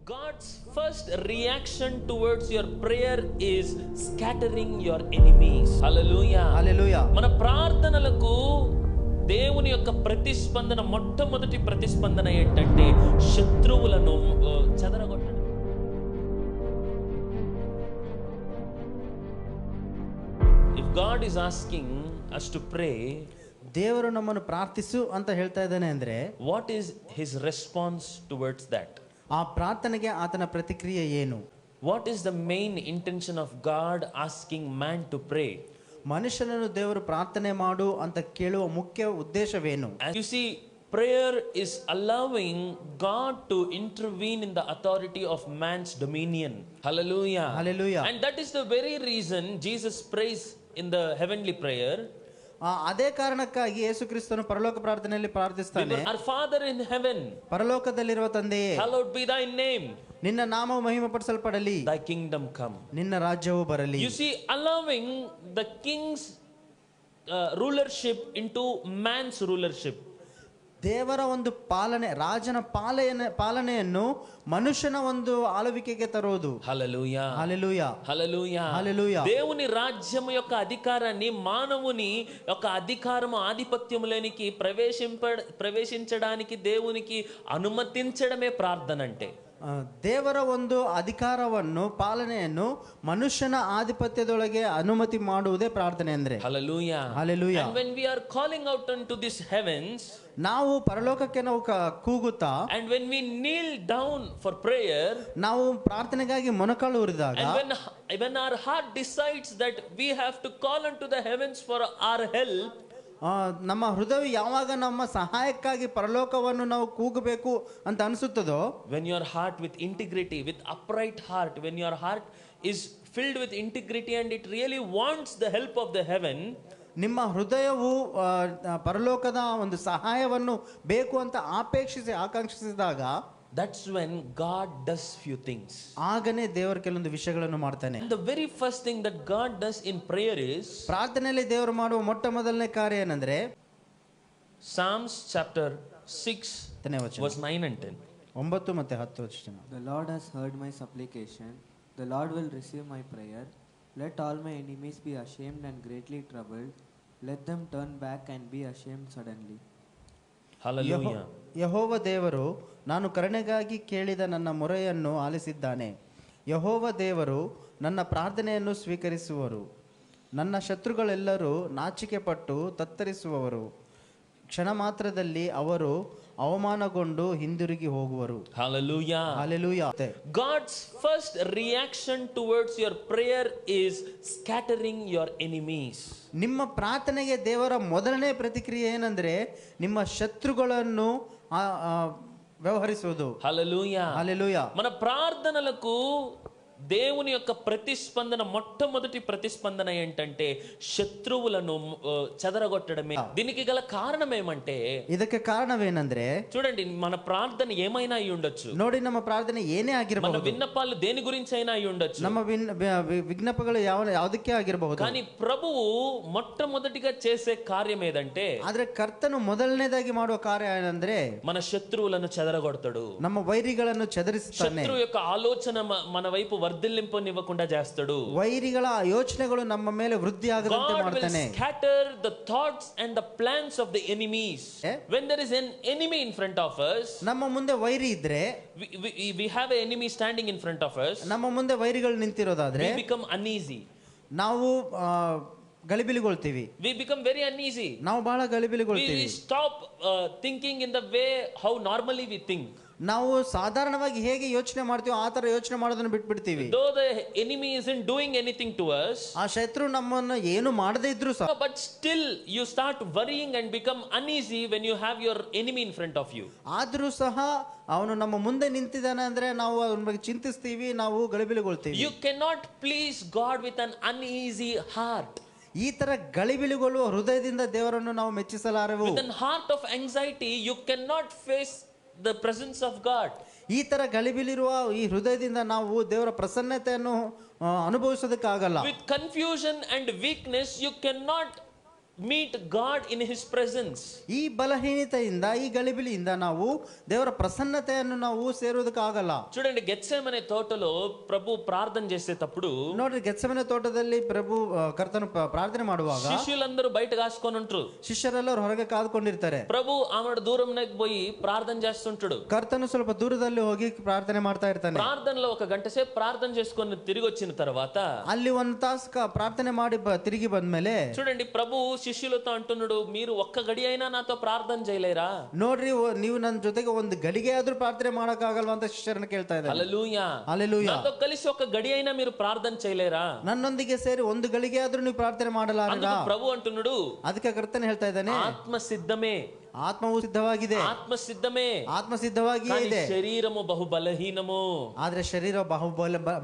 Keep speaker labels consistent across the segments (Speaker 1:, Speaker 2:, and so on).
Speaker 1: God's first reaction towards your prayer is scattering your enemies. Hallelujah.
Speaker 2: హల్లెలూయా.
Speaker 1: మన ప్రార్థనలకు దేవుని యొక్క ప్రతిస్పందన, మొట్టమొదటి ప్రతిస్పందన ఏంటంటే శత్రువులను చెదరగొట్టడం. If God is asking us to pray,
Speaker 2: ದೇವರು ನಮ್ಮನ್ನು ಪ್ರಾರ್ಥಿಸು ಅಂತ ಹೇಳ್ತಾ ಇದ್ದಾನೆ ಅಂದ್ರೆ
Speaker 1: what is his response towards that?
Speaker 2: ಆ ಪ್ರಾರ್ಥನೆಗೆ ಆತನ ಪ್ರತಿಕ್ರಿಯೆ ಏನು?
Speaker 1: What is the main intention of God asking man to pray?
Speaker 2: ಮನುಷ್ಯನನ್ನು ದೇವರು ಪ್ರಾರ್ಥನೆ ಮಾಡು ಅಂತ ಕೇಳುವ ಮುಖ್ಯ ಉದ್ದೇಶವೇನು?
Speaker 1: You see, prayer is allowing God to intervene in the authority of man's dominion. Hallelujah.
Speaker 2: Hallelujah.
Speaker 1: And that is the very reason Jesus prays in the heavenly prayer.
Speaker 2: ಅದೇ ಕಾರಣಕ್ಕಾಗಿ ಯೇಸು ಕ್ರಿಸ್ತನು ಪರಲೋಕ ಪ್ರಾರ್ಥನೆಯಲ್ಲಿ ಪ್ರಾರ್ಥಿಸ್ತಾನೆ.
Speaker 1: Our Father in heaven,
Speaker 2: ಪರಲೋಕದಲ್ಲಿರುವ ತಂದೆಯೇ,
Speaker 1: hallowed be thy name.
Speaker 2: ನಿನ್ನ ನಾಮವು ಮಹಿಮೆಪಡಿಸಲ್ಪಡಲಿ.
Speaker 1: Thy kingdom come.
Speaker 2: ನಿನ್ನ ರಾಜ್ಯವು ಬರಲಿ.
Speaker 1: You see, allowing the king's rulership into man's rulership.
Speaker 2: ದೇವರ ಒಂದು ಪಾಲನೆ, ರಾಜನ ಪಾಲನೆಯನ್ನು ಮನುಷ್ಯನ ಒಂದು ಆಳ್ವಿಕೆಗೆ ತರುವುದು.
Speaker 1: హల్లెలూయా
Speaker 2: హల్లెలూయా
Speaker 1: హల్లెలూయా
Speaker 2: హల్లెలూయా.
Speaker 1: దేవుని రాజ్యం యొక్క అధికారాన్ని మానవుని యొక్క అధికారము ఆధిపత్యములోనికి ప్రవేశించడానికి దేవునికి అనుమతించడమే ప్రార్థన అంటే.
Speaker 2: ದೇವರ ಒಂದು ಅಧಿಕಾರವನ್ನು, ಪಾಲನೆಯನ್ನು ಮನುಷ್ಯನ ಆಧಿಪತ್ಯದೊಳಗೆ ಅನುಮತಿ ಮಾಡುವುದೇ ಪ್ರಾರ್ಥನೆ ಅಂದ್ರೆ.
Speaker 1: Hallelujah
Speaker 2: hallelujah.
Speaker 1: And when we are calling out unto these heavens,
Speaker 2: ನಾವು ಪರಲೋಕಕ್ಕೆ ನಾವು ಕೂಗುತ್ತಾ,
Speaker 1: and when we kneel down for prayer,
Speaker 2: ನಾವು ಪ್ರಾರ್ಥನೆಗಾಗಿ ಮೊಣಕಾಲೂರಿದಾಗ,
Speaker 1: and when our heart decides that we have to call unto the heavens for our help,
Speaker 2: ನಮ್ಮ ಹೃದಯ ಯಾವಾಗ ನಮ್ಮ ಸಹಾಯಕ್ಕಾಗಿ ಪರಲೋಕವನ್ನು ನಾವು ಕೂಗಬೇಕು ಅಂತ ಅನಿಸುತ್ತದೋ,
Speaker 1: when your heart with integrity, with upright heart, when your heart is filled with integrity and it really wants the help of the heaven,
Speaker 2: ನಿಮ್ಮ ಹೃದಯವು ಪರಲೋಕದ ಒಂದು ಸಹಾಯವನ್ನು ಬೇಕು ಅಂತ ಆಕಾಂಕ್ಷಿಸಿದಾಗ,
Speaker 1: that's when God does few things.
Speaker 2: ಆಗನೇ ದೇವರು ಕೆಲವೊಂದು ವಿಷಯಗಳನ್ನು ಮಾಡ್ತಾನೆ.
Speaker 1: And the very first thing that God does in prayer is,
Speaker 2: ಪ್ರಾರ್ಥನೆಯಲ್ಲಿ ದೇವರು ಮಾಡುವ ಮೊಟ್ಟ ಮೊದಲನೇ ಕಾರ್ಯ ಏನಂದ್ರೆ,
Speaker 1: Psalms chapter 6 verse 9 and 10.
Speaker 2: 9 ಮತ್ತು 10 ವಚನ.
Speaker 3: The Lord has heard my supplication, the Lord will receive my prayer. Let all my enemies be ashamed and greatly troubled. Let them turn back and be ashamed suddenly.
Speaker 1: Hallelujah.
Speaker 2: ಯೆಹೋವ ದೇವರು ನಾನು ಕರುಣೆಗಾಗಿ ಕೇಳಿದ ನನ್ನ ಮೊರೆಯನ್ನು ಆಲಿಸಿದ್ದಾನೆ. ಯೆಹೋವ ದೇವರು ನನ್ನ ಪ್ರಾರ್ಥನೆಯನ್ನು ಸ್ವೀಕರಿಸುವರು. ನನ್ನ ಶತ್ರುಗಳೆಲ್ಲರೂ ನಾಚಿಕೆಪಟ್ಟು ತತ್ತರಿಸುವವರು. ಕ್ಷಣ ಮಾತ್ರದಲ್ಲಿ ಅವರು ಅವಮಾನಗೊಂಡು ಹಿಂದಿರುಗಿ ಹೋಗುವರು.
Speaker 1: Hallelujah.
Speaker 2: Hallelujah.
Speaker 1: God's first reaction towards your prayer is scattering your enemies.
Speaker 2: ನಿಮ್ಮ ಪ್ರಾರ್ಥನೆಗೆ ದೇವರ ಮೊದಲನೇ ಪ್ರತಿಕ್ರಿಯೆ ಏನಂದ್ರೆ, ನಿಮ್ಮ ಶತ್ರುಗಳನ್ನು ವ್ಯವಹರಿಸುವುದು.
Speaker 1: Hallelujah.
Speaker 2: Hallelujah.
Speaker 1: మన ప్రార్థనలకు దేవుని యొక్క ప్రతిస్పందన, మొట్టమొదటి ప్రతిస్పందన ఏంటంటే శత్రువులను చెదరగొట్టడమే. దీనికి గల కారణం ఏమంటే,
Speaker 2: ಇದಕ್ಕೆ ಕಾರಣವೇನಂದ್ರೆ,
Speaker 1: చూడండి, మన ప్రార్థన ఏమైనా అయి ఉండొచ్చు.
Speaker 2: ನೋಡಿ, ನಮ್ಮ ಪ್ರಾರ್ಥನೆ ಏನೇ
Speaker 1: మన
Speaker 2: ಆಗಿರಬಹುದು,
Speaker 1: విన్నపాలు దేని గురించి అయినా అయి ఉండొచ్చు,
Speaker 2: ನಮ್ಮ ವಿಜ್ಞಾಪಗಳು ಯಾವುದಕ್ಕೆ ಆಗಿರಬಹುದು.
Speaker 1: కానీ ప్రభువు మొట్టమొదటిగా చేసే కార్యం ఏదంటే,
Speaker 2: ಆದ್ರೆ ಕರ್ತನು ಮೊದಲನೇದಾಗಿ ಮಾಡುವ ಕಾರ್ಯ ಏನಂದ್ರೆ,
Speaker 1: మన శత్రువులను చెదరగొడతాడు.
Speaker 2: ನಮ್ಮ ವೈರಿಗಳನ್ನು ಚದರಿಸುತ್ತಾನೆ.
Speaker 1: శత్రువు యొక్క ఆలోచన మన వైపు వర్ధిల్లింపనివ్వకుండా చేస్తాడు.
Speaker 2: ವೈರಿಗಳ ಯೋಚನೆಗಳು ನಮ್ಮ ಮೇಲೆ ವೃದ್ಧಿ ಆಗದಂತೆ ಮಾಡ್ತಾನೆ.
Speaker 1: God will scatter the thoughts and the plans of the enemies. When there is an enemy in front of us,
Speaker 2: ನಮ್ಮ ಮುಂದೆ ವೈರಿ ಇದ್ರೆ,
Speaker 1: we have an enemy standing in front of us,
Speaker 2: ನಮ್ಮ ಮುಂದೆ ವೈರಿಗಳು ನಿಂತಿರೋದಾದ್ರೆ
Speaker 1: we become uneasy.
Speaker 2: ನಾವು ಗಲಿಬಿಲಿಗೊಳ್ತೀವಿ.
Speaker 1: We become very uneasy.
Speaker 2: ನಾವು ಬಹಳ ಗಲಿಬಿಲಿಗೊಳ್ತೀವಿ.
Speaker 1: We stop thinking in the way how normally we think.
Speaker 2: ನಾವು ಸಾಧಾರಣವಾಗಿ ಹೇಗೆ ಯೋಚನೆ ಮಾಡ್ತೀವಿ ಆ ತರ ಯೋಚನೆ ಮಾಡೋದನ್ನ ಬಿಟ್ಬಿಡ್ತೀವಿ.
Speaker 1: Though the enemy isn't doing anything to us,
Speaker 2: ಆ ಶತ್ರು ನಮ್ಮನ್ನ ಏನು ಮಾಡದೇ ಇದ್ರು ಸಹ,
Speaker 1: but still you start worrying and become uneasy when you have your enemy in front of you.
Speaker 2: ಆದ್ರೂ ಸಹ ಅವನು ನಮ್ಮ ಮುಂದೆ ನಿಂತಿದ್ದಾನೆ ಅಂದ್ರೆ ನಾವು ಅವನ ಬಗ್ಗೆ ಚಿಂತಿಸ್ತೀವಿ, ನಾವು ಗಲಿಬಿಲಿಗೊಳ್ತೀವಿ.
Speaker 1: You cannot please God with an uneasy heart.
Speaker 2: ಈ ತರ ಗಲಿಬಿಲಿಗೊಳ್ಳುವ ಹೃದಯದಿಂದ ದೇವರನ್ನು ನಾವು ಮೆಚ್ಚಿಸಲಾರೆವು.
Speaker 1: With an heart of anxiety you cannot face the presence of God.
Speaker 2: ಈ ತರ ಗಲಿಬಿಲಿರುವ ಈ ಹೃದಯದಿಂದ ನಾವು ದೇವರ ಪ್ರಸನ್ನತೆಯನ್ನು ಅನುಭವಿಸೋದಕ್ಕಾಗಲ್ಲ.
Speaker 1: With confusion and weakness you cannot meet God in his presence.
Speaker 2: ಈ ಬಲಹೀನತೆಯಿಂದ, ಈ ಗಲಿಬಿಲಿಯಿಂದ ನಾವು ದೇವರ ప్రసన్నತೆಯನ್ನು ನಾವು ಸೇರುವುದಕ್ಕಾಗಲ್ಲ.
Speaker 1: చూడండి, గెత్సేమనే తోటలో ప్రభు ప్రార్థన చేసేటప్పుడు
Speaker 2: ನೋಡ್ರಿ, ಗೆತ್ಸೆಮನೆ ತೋಟದಲ್ಲಿ ಪ್ರಭು ಕರ್ತನು ಪ್ರಾರ್ಥನೆ ಮಾಡುವಾಗ
Speaker 1: శిష్యులందరూ బయట కాసుకొని ఉంటారు.
Speaker 2: ಶಿಷ್ಯರೆಲ್ಲರೂ ಹೊರಗೆ ಕಾದುಕೊಂಡಿರ್ತಾರೆ.
Speaker 1: ప్రభు ఆమె దూరంలోకి పోయి ప్రార్థన చేస్తుంటాడు.
Speaker 2: ಕರ್ತನು ಸ್ವಲ್ಪ ದೂರದಲ್ಲಿ ಹೋಗಿ ಪ್ರಾರ್ಥನೆ ಮಾಡ್ತಾ ಇರ್ತಾನೆ.
Speaker 1: ప్రార్థనలో 1 గంట సేపు ప్రార్థన చేసుకొని తిరిగి వచ్చిన తర్వాత
Speaker 2: ಅಲ್ಲಿ 1 ತಾಸು ಪ್ರಾರ್ಥನೆ ಮಾಡಿ ತಿರುಗಿ ಬಂದ್ಮೇಲೆ
Speaker 1: చూడండి, ప్రభు శిష్యులతో అంటున్నాడు, మీరు ఒక్క గడి అయినా నాతో ప్రార్థన చేయలేరా?
Speaker 2: ನೋಡ್ರಿ, ನೀವು ನನ್ನ ಜೊತೆಗೆ 1 ಗಡಿಗೆ ಆದ್ರೂ ಪ್ರಾರ್ಥನೆ ಮಾಡಕ್ಕಾಗಲ್ವಾ ಅಂತ ಶಿಷ್ಯರನ್ನ ಕೇಳ್ತಾ ಇದ್ದಾರೆ.
Speaker 1: హల్లెలూయా,
Speaker 2: హల్లెలూయా.
Speaker 1: నాతో కలిసి ఒక గడి అయినా మీరు ప్రార్థన చేయలేరా?
Speaker 2: ನನ್ನೊಂದಿಗೆ ಸೇರಿ 1 ಗಳಿಗೆ ಆದ್ರೂ ನೀವು ಪ್ರಾರ್ಥನೆ ಮಾಡಲಾರ.
Speaker 1: అందుకు ప్రభు అంటున్నాడు,
Speaker 2: ಅದಕ್ಕೆ ಕರ್ತನು ಹೇಳ್ತಾ ಇದ್ದಾನೆ,
Speaker 1: ఆత్మ సిద్ధమే,
Speaker 2: ಆತ್ಮವು ಸಿದ್ಧವಾಗಿದೆ,
Speaker 1: ఆత్మ సిద్ధమే,
Speaker 2: ಆತ್ಮ ಸಿದ್ಧವಾಗಿಯೇ ಇದೆ,
Speaker 1: శరీరము బహు బలహీనము.
Speaker 2: ಆದ್ರೆ ಶರೀರ ಬಹು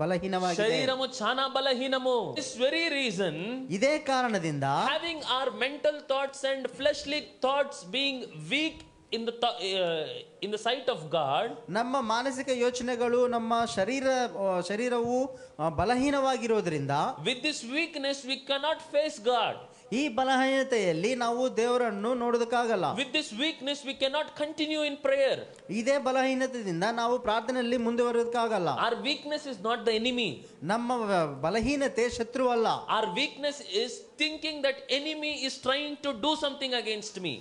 Speaker 2: ಬಲಹೀನವಾಗಿದೆ,
Speaker 1: శరీరము చాలా బలహీనము. This very reason,
Speaker 2: ಇದೇ ಕಾರಣದಿಂದ
Speaker 1: having our mental thoughts and fleshly thoughts being weak in the sight of God,
Speaker 2: ನಮ್ಮ ಮಾನಸಿಕ ಯೋಚನೆಗಳು, ನಮ್ಮ ಶರೀರವು ಬಲಹೀನವಾಗಿರೋದ್ರಿಂದ,
Speaker 1: with this weakness we cannot face God.
Speaker 2: ಈ ಬಲಹೀನತೆಯಲ್ಲಿ ನಾವು ದೇವರನ್ನು ನೋಡೋದಕ್ಕಾಗಲ್ಲ.
Speaker 1: With this weakness we cannot continue in prayer.
Speaker 2: ಇದೇ ಬಲಹೀನತೆಯಿಂದ ನಾವು ಪ್ರಾರ್ಥನೆಯಲ್ಲಿ ಮುಂದುವರಿಯೋದಕ್ಕಾಗಲ್ಲ.
Speaker 1: Our weakness is not the enemy.
Speaker 2: ನಮ್ಮ ಬಲಹೀನತೆ ಶತ್ರುವಲ್ಲ.
Speaker 1: Our weakness is thinking that enemy is trying to do something against me.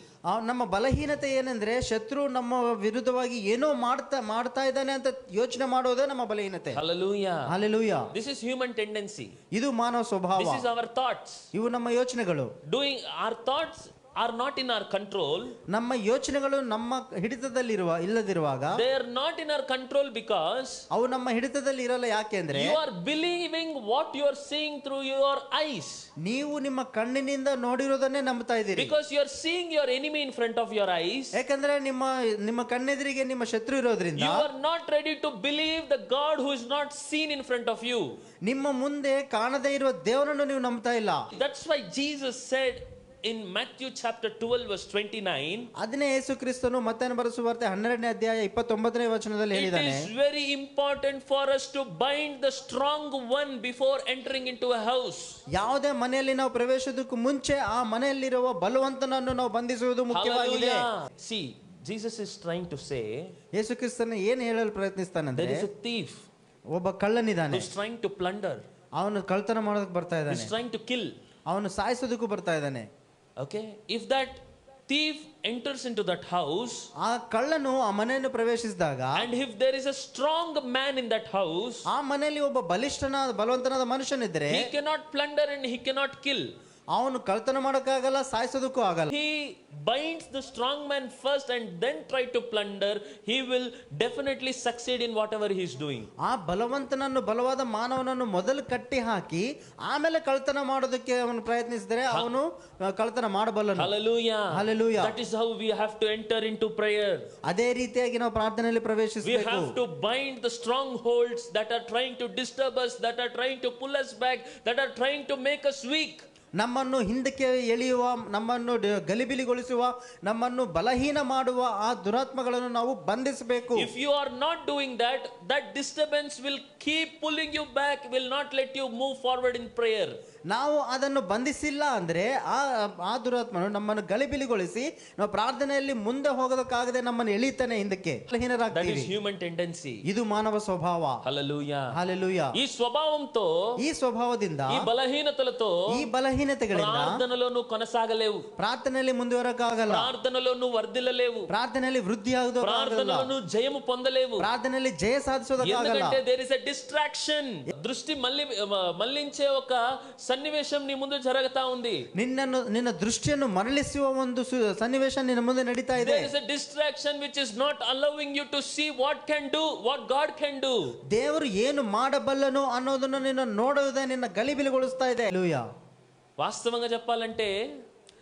Speaker 2: ನಮ್ಮ ಬಲಹೀನತೆ ಏನಂದ್ರೆ, ಶತ್ರು ನಮ್ಮ ವಿರುದ್ಧವಾಗಿ ಏನೋ ಮಾಡ್ತಾ ಇದ್ದಾನೆ ಅಂತ ಯೋಚನೆ ಮಾಡೋದೇ ನಮ್ಮ ಬಲಹೀನತೆ.
Speaker 1: Hallelujah.
Speaker 2: Hallelujah.
Speaker 1: This is human tendency.
Speaker 2: ಇದು ಮಾನವ ಸ್ವಭಾವ.
Speaker 1: This is our thoughts.
Speaker 2: ಇವು ನಮ್ಮ ಯೋಚನೆಗಳು.
Speaker 1: Doing our thoughts are not in our control.
Speaker 2: ನಮ್ಮ ಯೋಚನೆಗಳು ನಮ್ಮ ಇಲ್ಲದಿರುವಾಗ
Speaker 1: they are not in our control because
Speaker 2: ಅವು ನಮ್ಮ ಹಿಡಿತದಲ್ಲಿ ಇರಲ್ಲ. ಯಾಕೆಂದ್ರೆ
Speaker 1: you are believing what you are seeing through your eyes.
Speaker 2: ನೀವು ನಿಮ್ಮ ಕಣ್ಣಿನಿಂದ ನೋಡಿರೋದನ್ನೇ ನಂಬ್ತಾ ಇದ್ದೀರಿ.
Speaker 1: Because you are seeing your enemy in front of your eyes.
Speaker 2: ಯಾಕಂದ್ರೆ ನಿಮ್ಮ ಕಣ್ಣೆದುರಿಗೆ ನಿಮ್ಮ ಶತ್ರು ಇರೋದ್ರಿಂದ
Speaker 1: you are not ready to believe the God who is not seen in front of you.
Speaker 2: ನಿಮ್ಮ ಮುಂದೆ ಕಾಣದೇ ಇರುವ ದೇವರನ್ನು ನೀವು ನಂಬ್ತಾ ಇಲ್ಲ.
Speaker 1: That's why Jesus said in Matthew chapter 12 verse 29,
Speaker 2: ಅದನ್ನೇ ಯೇಸು ಕ್ರಿಸ್ತನು ಮತ್ತಾಯನ ಬರೆದ ಸುವಾರ್ತೆ 12ನೇ ಅಧ್ಯಾಯ 29ನೇ ವಚನದಲ್ಲಿ ಹೇಳಿದ್ದಾನೆ,
Speaker 1: it is very important for us to bind the strong one before entering into a house.
Speaker 2: ಯಾವುದೇ ಮನೆಯಲ್ಲಿ ನಾವು ಪ್ರವೇಶಿಸುವುದಕ್ಕೂ ಮುಂಚೆ ಆ ಮನೆಯಲ್ಲಿರುವ ಬಲವಂತನನ್ನು ನಾವು ಬಂಧಿಸುವುದು ಮುಖ್ಯವಾಗಿದೆ.
Speaker 1: See, Jesus is trying to say,
Speaker 2: ಯೇಸು ಕ್ರಿಸ್ತನು ಏನು ಹೇಳಲು ಪ್ರಯತ್ನಿಸ್ತಾನಂದ್ರೆ,
Speaker 1: there is a thief,
Speaker 2: ಒಬ್ಬ ಕಳ್ಳನಿದ್ದಾನೆ,
Speaker 1: who is trying to plunder,
Speaker 2: ಅವನು ಕಳ್ಳತನ ಮಾಡೋದಕ್ಕೆ ಬರ್ತಾ
Speaker 1: who
Speaker 2: ಇದ್ದಾನೆ,
Speaker 1: is trying to kill.
Speaker 2: ಅವನು ಸಾಯಿಸೋದಕ್ಕೂ ಬರ್ತಾ ಇದ್ದಾನೆ.
Speaker 1: Okay, if that thief enters into that house,
Speaker 2: ಆ ಕಳ್ಳನು ಆ ಮನೆಯನ್ನು ಪ್ರವೇಶಿಸಿದಾಗ,
Speaker 1: and if there is a strong man in that house,
Speaker 2: ಆ ಮನೆಯಲ್ಲಿ ಒಬ್ಬ ಬಲವಂತನಾದ ಮನುಷ್ಯನಿದ್ರೆ,
Speaker 1: he cannot plunder and he cannot kill.
Speaker 2: ಅವನು ಕಳ್ಳತನ ಮಾಡೋಕ್ಕಾಗಲ್ಲ, ಸಾಯಿಸೋದಕ್ಕೂ ಆಗಲ್ಲ.
Speaker 1: He binds the strong man first and then try to plunder. He will definitely succeed in whatever he is doing.
Speaker 2: ಆ ಬಲವಂತನನ್ನು, ಬಲವಾದ ಮಾನವನನ್ನು ಮೊದಲು ಕಟ್ಟಿ ಹಾಕಿ ಆಮೇಲೆ ಕಳ್ಳತನ ಮಾಡೋದಕ್ಕೆ ಅವನು ಪ್ರಯತ್ನಿಸಿದರೆ ಅವನು ಕಳ್ಳತನ ಮಾಡಬಲ್ಲನು.
Speaker 1: Hallelujah.
Speaker 2: Hallelujah.
Speaker 1: That is how we have to enter into prayer.
Speaker 2: ಅದೇ ರೀತಿಯಾಗಿ ನಾವು ಪ್ರಾರ್ಥನೆಯಲ್ಲಿ
Speaker 1: We
Speaker 2: ಪ್ರವೇಶಿಸಬೇಕು.
Speaker 1: have to bind the strongholds that are trying to disturb us, that are trying to pull us back, that are trying to make us weak.
Speaker 2: ನಮ್ಮನ್ನು ಹಿಂದಕ್ಕೆ ಎಳೆಯುವ, ನಮ್ಮನ್ನು ಗಲಿಬಿಲಿಗೊಳಿಸುವ, ನಮ್ಮನ್ನು ಬಲಹೀನ ಮಾಡುವ ಆ ದುರಾತ್ಮಗಳನ್ನು ನಾವು ಬಂಧಿಸಬೇಕು.
Speaker 1: If you are not doing that, that disturbance will keep pulling you back, will not let you move forward in prayer.
Speaker 2: ನಾವು ಅದನ್ನು ಬಂಧಿಸಿಲ್ಲ ಅಂದ್ರೆ ಆ ದುರಾತ್ಮನು ನಮ್ಮನ್ನು ಗಲಿಬಿಲಿಗೊಳಿಸಿ ನಾವು ಪ್ರಾರ್ಥನೆಯಲ್ಲಿ ಮುಂದೆ ಹೋಗೋದಕ್ಕಾಗದೆ ನಮ್ಮನ್ನು ಎಳಿತಾನೆ ಹಿಂದಕ್ಕೆ.
Speaker 1: That is human tendency.
Speaker 2: ಇದು ಮಾನವ ಸ್ವಭಾವ.
Speaker 1: Hallelujah.
Speaker 2: Hallelujah.
Speaker 1: ఈ స్వభావంతో,
Speaker 2: ఈ స్వభావದಿಂದ,
Speaker 1: ఈ బలహీనతలతో,
Speaker 2: ఈ బలహీనತೆಗಳಿಂದ
Speaker 1: ప్రార్థనలో నువ్వు కొనసాగలేవు,
Speaker 2: ప్రార్థನೆಯಲ್ಲಿ ಮುಂದುವರಕ್ಕಾಗಲ್ಲ,
Speaker 1: ప్రార్థనలో నువ్వు వర్ధిల్లలేవు,
Speaker 2: ಪ್ರಾರ್ಥನೆಯಲ್ಲಿ ವೃದ್ಧಿ ಆಗೋದಕ್ಕಾಗಲ್ಲ,
Speaker 1: ప్రార్థనలో నువ్వు జయము పొందలేవు,
Speaker 2: ಪ್ರಾರ್ಥನೆಯಲ್ಲಿ ಜಯ ಸಾಧಿಸೋದಕ್ಕಾಗಲ್ಲ.
Speaker 1: ఎందుకంటే there is a distraction. దృష్టి మళ్ళించే ఒక సన్నివేశం నీ ముందు జరుగుతా ఉంది.
Speaker 2: ನಿನ್ನ ದೃಷ್ಟಿಯನ್ನು ಮರಳಿಸುವ ಒಂದು ಸನ್ನಿವೇಶ ನಿನ್ನ ಮುಂದೆ ನಡೀತಾ ಇದೆ.
Speaker 1: There is a distraction which is not allowing you to see what God can do.
Speaker 2: ದೇವರು ಏನು ಮಾಡಬಲ್ಲನು ಅನ್ನೋದನ್ನು ನಿನ್ನ ನೋಡುವುದೇ ನಿನ್ನ ಗಲಿಬಿಲಿಗೊಳಿಸ್ತಾ ಇದೆ. ಹಲ್ಲೆಲೂಯಾ.
Speaker 1: వాస్తవంగా చెప్పాలంటే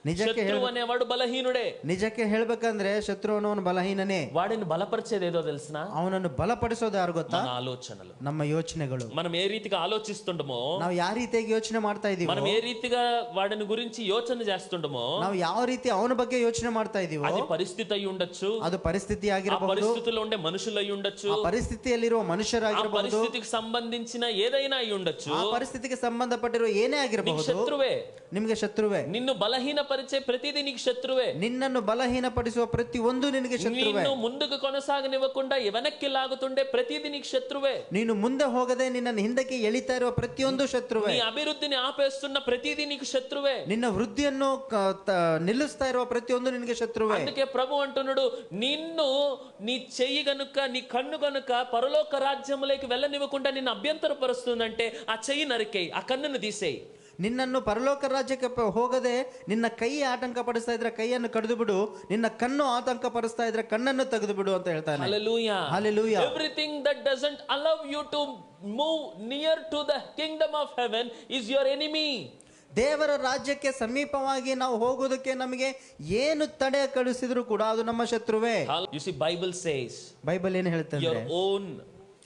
Speaker 2: నిజಕ್ಕೆ
Speaker 1: శత్రువు అనేవాడు బలహీనుడే.
Speaker 2: ನಿಜಕ್ಕೆ ಹೇಳ್ಬೇಕಂದ್ರೆ ಶತ್ರು ಅನ್ನೋನು ಬಲಹೀನನೇ.
Speaker 1: వాడిని బలపరిచేది ఏదో తెలుసునా?
Speaker 2: ಅವನನ್ನು ಬಲಪಡಿಸೋದು ಯಾರು ಗೊತ್ತಾ?
Speaker 1: మన ఆలోచనలు,
Speaker 2: ನಮ್ಮ ಯೋಚನೆಗಳು.
Speaker 1: మనం ఏ రీతిగా ఆలోచిస్తుండమో,
Speaker 2: ನಾವು ಯಾವ ರೀತಿಯಾಗಿ ಯೋಚನೆ ಮಾಡ್ತಾ ಇದೀವಿ,
Speaker 1: మనం ఏ రీతిగా వాడిని గురించి యోచన చేస్తుండమో,
Speaker 2: ನಾವು ಯಾವ ರೀತಿ ಅವನ ಬಗ್ಗೆ ಯೋಚನೆ ಮಾಡ್ತಾ ಇದೀವೋ,
Speaker 1: అది పరిస్థితి అయి ఉండొచ్చు,
Speaker 2: ಅದು ಪರಿಸ್ಥಿತಿ
Speaker 1: ఆ
Speaker 2: ಆಗಿರಬಹುದು,
Speaker 1: పరిస్థితిలో ఉండే మనుషులు అయి ఉండొచ్చు,
Speaker 2: ಆ ಪರಿಸ್ಥಿತಿಯಲ್ಲಿರುವ
Speaker 1: ఆ
Speaker 2: ಮನುಷ್ಯರಾಗಿರಬಹುದು,
Speaker 1: పరిస్థితికి సంబంధించిన ఏదైనా అయి ఉండొచ్చు.
Speaker 2: ಆ ಪರಿಸ್ಥಿತಿಗೆ ಸಂಬಂಧಪಟ್ಟಿರುವ ಏನೇ ಆಗಿರಬಹುದು,
Speaker 1: శత్రువే,
Speaker 2: ನಿಮಗೆ ಶತ್ರುವೇ.
Speaker 1: నిన్ను బలహీన పరిచే ప్రతిదీ నీకు శత్రువే.
Speaker 2: ನಿನ್ನನ್ನು ಬಲಹೀನಪಡಿಸುವ ಪ್ರತಿಯೊಂದು ನಿನಗೆ ಶತ್ರುವೇ.
Speaker 1: నిన్ను ముందుకు కొనసాగనివ్వకుండా వెనక్కి లాగుతుండే ప్రతిదీ నీకు శత్రువే.
Speaker 2: ನೀನು ಮುಂದೆ ಹೋಗದೆ ನಿನ್ನನ್ನು ಹಿಂದಕ್ಕೆ ಎಳಿತಾ ಇರುವ ಪ್ರತಿಯೊಂದು ಶತ್ರುವೇ.
Speaker 1: నీ అభివృద్ధిని ఆపేస్తున్న ప్రతిదీ నీకు శత్రువే.
Speaker 2: ನಿನ್ನ ವೃದ್ಧಿಯನ್ನು ನಿಲ್ಲಿಸ್ತಾ ಇರುವ ಪ್ರತಿಯೊಂದು ನಿನಗೆ ಶತ್ರುವೇ.
Speaker 1: అందుకే ప్రభు అంటున్నాడు, నిన్ను నీ చెయ్యి గనుక నీ కన్ను గనుక పరలోక రాజ్యములోకి వెళ్ళనివ్వకుండా నిన్ను అభ్యంతరపరుస్తుందంటే ఆ చెయ్యి నరికేయి, ఆ కన్నును తీసేయి.
Speaker 2: ನಿನ್ನನ್ನು ಪರಲೋಕ ರಾಜ್ಯಕ್ಕೆ ಹೋಗದೆ ನಿನ್ನ ಕೈ ಆತಂಕ ಪಡಿಸ್ತಾ ಇದ್ರೆ ಕೈಯನ್ನು ಕಡಿದು ಬಿಡು, ನಿನ್ನ ಕಣ್ಣು ಆತಂಕ ಪಡಿಸ್ತಾ ಇದ್ರೆ ಕಣ್ಣನ್ನು ತೆಗೆದು ಬಿಡು ಅಂತ ಹೇಳ್ತಾನೆ.
Speaker 1: Hallelujah.
Speaker 2: Hallelujah.
Speaker 1: Everything that doesn't allow you to move near to the kingdom of heaven is your enemy.
Speaker 2: ದೇವರ ರಾಜ್ಯಕ್ಕೆ ಸಮೀಪವಾಗಿ ನಾವು ಹೋಗೋದಕ್ಕೆ ನಮಗೆ ಏನು ತಡೆ ಕಳಿಸಿದ್ರು ಕೂಡ ಅದು ನಮ್ಮ ಶತ್ರುವೇ.
Speaker 1: You see, Bible says
Speaker 2: Bible ಏನು ಹೇಳ್ತಂದ್ರೆ
Speaker 1: your own